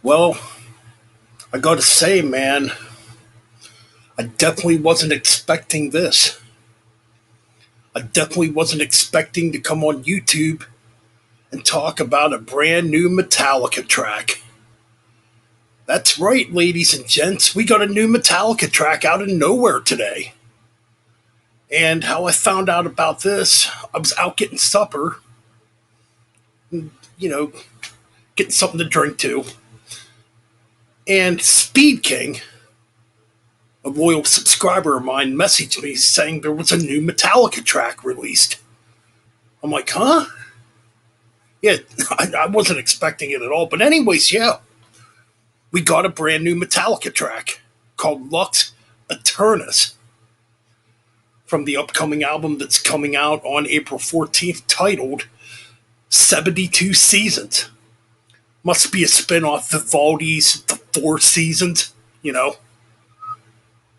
Well, I gotta say, man, I definitely wasn't expecting this. I definitely wasn't expecting to come on YouTube and talk about a brand new Metallica track. That's right, ladies and gents, we got a new Metallica track out of nowhere today. And how I found out about this, I was out getting supper, you know, getting something to drink too. And Speed King, a loyal subscriber of mine, messaged me saying there was a new Metallica track released. I'm like, huh? Yeah, I wasn't expecting it at all. But, anyways, yeah, we got a brand new Metallica track called Lux Aeterna from the upcoming album that's coming out on April 14th titled 72 Seasons. Must be a spin off Vivaldi's The Four Seasons, you know?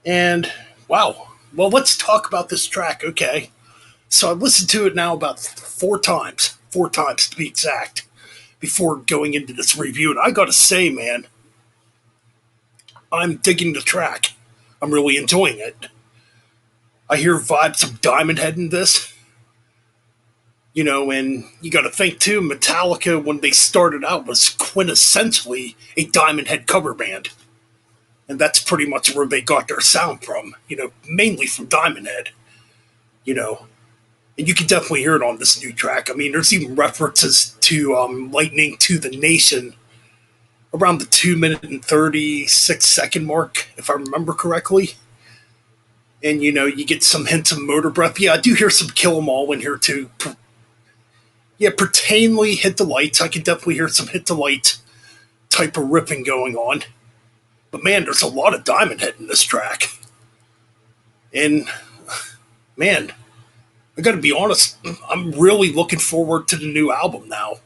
And, wow. Well, let's talk about this track, okay? So I've listened to it now about four times to be exact, before going into this review. And I gotta say, man, I'm digging the track. I'm really enjoying it. I hear vibes of Diamond Head in this, and you gotta think too, Metallica, when they started out, was quintessentially a Diamond Head cover band. And that's pretty much where they got their sound from, mainly from Diamond Head, you know. And you can definitely hear it on this new track. I mean, there's even references to Lightning to the Nation around the 2 minute and 36-second mark, if I remember correctly. And, you get some hints of Motor Breath. Yeah, I do hear some Kill 'Em All in here, too. Yeah, Pertainly Hit the Lights. I can definitely hear some Hit the Light type of riffing going on. But, man, there's a lot of Diamond Head in this track. And, man, I gotta be honest, I'm really looking forward to the new album now.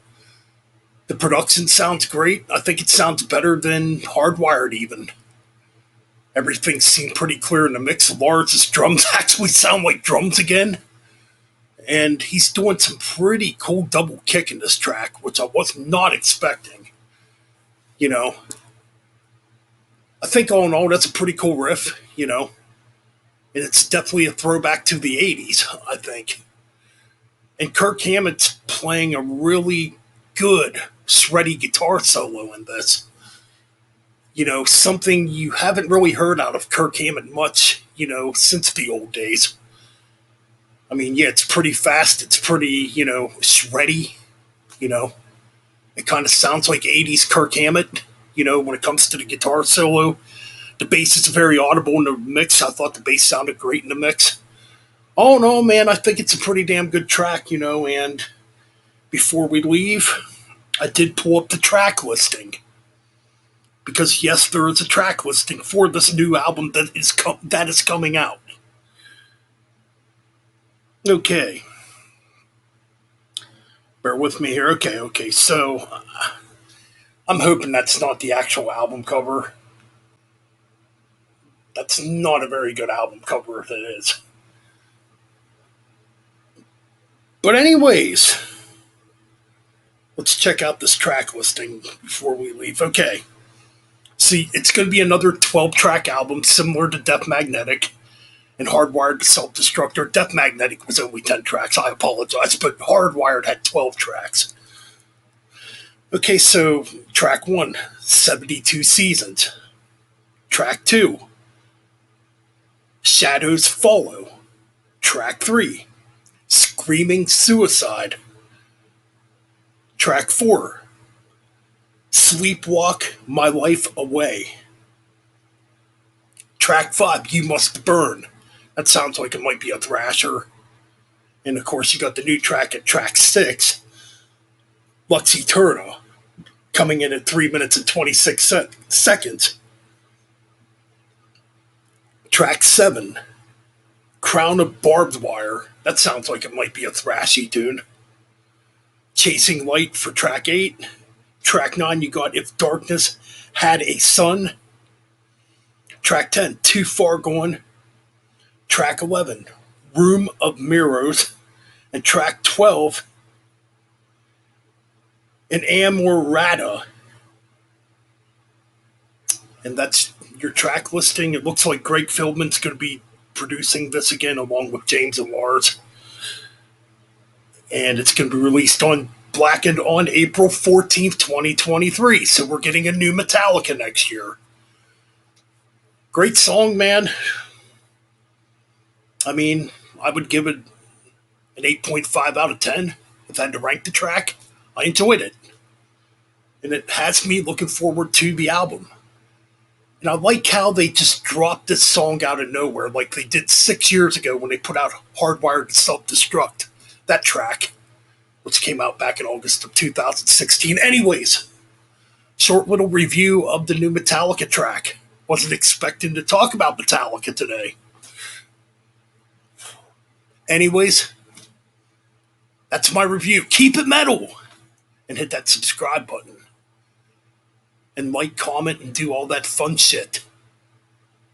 The production sounds great. I think it sounds better than Hardwired, even. Everything seemed pretty clear in the mix. Lars' drums actually sound like drums again. And he's doing some pretty cool double kick in this track, which I was not expecting. You know, I think all in all, that's a pretty cool riff. And it's definitely a throwback to the 80s, I think. And Kirk Hammett's playing a really good, shreddy guitar solo in this. Something you haven't really heard out of Kirk Hammett much, since the old days. I mean, yeah, it's pretty fast. It's pretty, shreddy. You know, it kind of sounds like 80s Kirk Hammett, when it comes to the guitar solo. The bass is very audible in the mix. I thought the bass sounded great in the mix. Oh no, man, I think it's a pretty damn good track, and before we leave, I did pull up the track listing. Because yes, there is a track listing for this new album that is coming out. Okay. Bear with me here. Okay. So I'm hoping that's not the actual album cover. That's not a very good album cover if it is. But anyways, let's check out this track listing before we leave. Okay. See, it's going to be another 12-track album similar to Death Magnetic and Hardwired to Self Destructor. Death Magnetic was only 10 tracks, I apologize, but Hardwired had 12 tracks. Okay, so track 1, 72 Seasons. Track 2, Shadows Follow. Track 3, Screaming Suicide. Track 4, Sleepwalk My Life Away. Track 5, You Must Burn. That sounds like it might be a thrasher. And of course, you got the new track at track 6, Lux Aeterna, coming in at 3 minutes and 26 seconds. Track 7, Crown of Barbed Wire. That sounds like it might be a thrashy tune. Chasing Light for track 8. Track 9, you got If Darkness Had a Sun. Track 10, Too Far Gone. Track 11, Room of Mirrors. And track 12, An Amorata. And that's your track listing. It looks like Greg Fieldman's going to be producing this again along with James and Lars. And it's going to be released on Blackened on April 14th, 2023. So we're getting a new Metallica next year. Great song, man. I mean, I would give it an 8.5 out of 10 if I had to rank the track. I enjoyed it. And it has me looking forward to the album. And I like how they just dropped this song out of nowhere, like they did 6 years ago when they put out Hardwired to Self Destruct. That track, which came out back in August of 2016. Anyways, short little review of the new Metallica track. Wasn't expecting to talk about Metallica today. Anyways, that's my review. Keep it metal and hit that subscribe button. And like, comment, and do all that fun shit.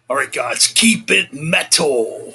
All right, guys, keep it metal.